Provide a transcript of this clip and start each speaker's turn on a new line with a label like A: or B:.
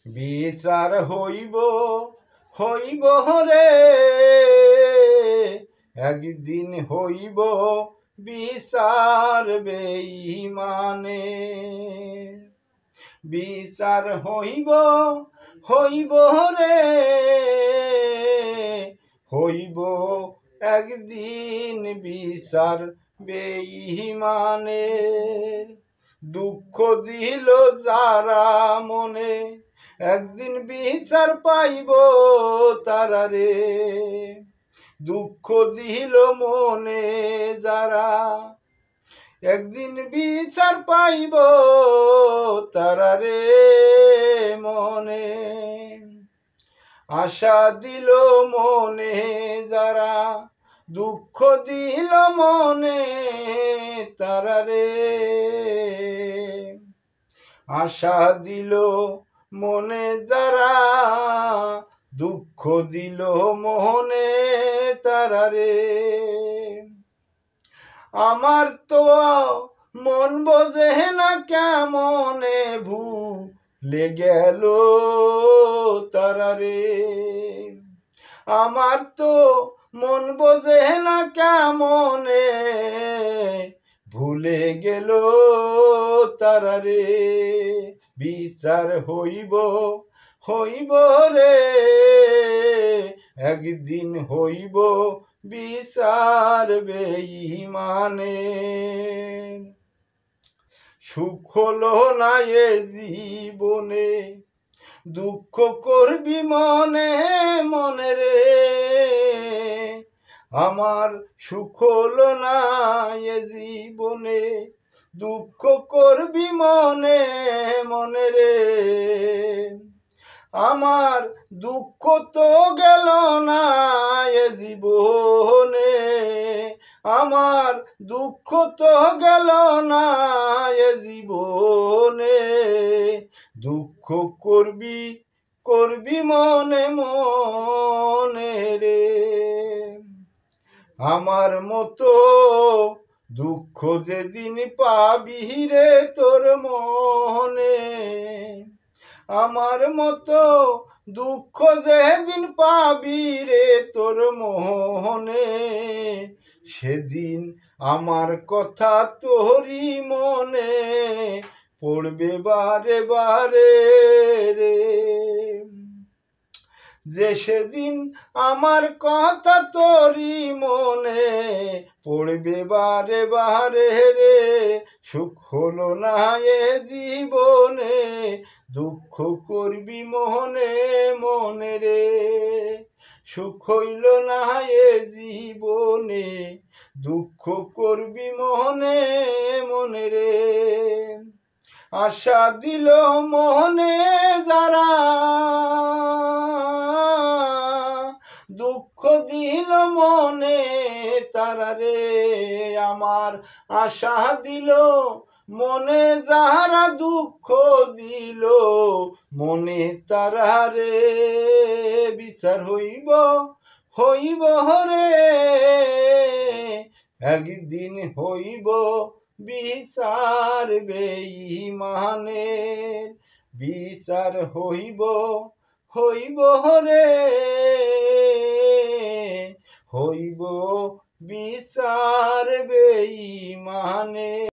A: বিচার হইব হইব রে, একদিন হইব বিচার বেঈমানে। বিচার হইব হইব রে, হইব একদিন বিচার বেঈমানে। দুঃখ দিল যারা মনে, একদিন বিচার পাইব তারা রে। দুঃখ দিল মনে যারা, একদিন বিচার পাইব তারা রে মনে। আশা দিল মনে যারা, দুঃখ দিল মনে তারা রে। আশা দিল মনে যারা, দুঃখ দিল মনে তারা রে। আমার তো মন বোঝে না কেমনে ভুলে গেল তারা রে। আমার তো মন বোঝে না কেমনে ভুলে গেল তারা রে। বিচার হইব হইব রে, একদিন হইব বিচার বেঈমানে। সুখ হলো না এ জীবনে, দুঃখ করবি মনে মনে রে। আমার সুখ হলো না এ জীবনে, দুঃখ করবি মনে মনে রে। আমার দুঃখ তো গেল না এ জীবনে, আমার দুঃখ তো গেল না এ জীবনে। দুঃখ করবি করবি মনে মনে রে। আমার মতো দুঃখ যেদিন পাবি রে তোর মনে, আমার মতো দুঃখ যেদিন পাবি রে তোর মনে, সেদিন আমার কথা তোরই মনে পড়বে বারে বারে রে। যে সেদিন আমার কথা তোরই মনে পড়বে বারে বারে রে। সুখ হলো না এ জীবনে, দুঃখ করবি মনে মনে রে। সুখ হইল না এ জীবনে, দুঃখ করবি মনে মনে রে। আশা দিল মনে যারা, দুঃখ দিল মনে তারা রে। আমার আশা দিল মনে যারা, দুঃখ দিল মনে তারা রে। বিচার হইব হইব রে, একদিন হইব বিচার বেঈমানে। বিচার হইব হইব রে, হইব বিচার বেঈমানে।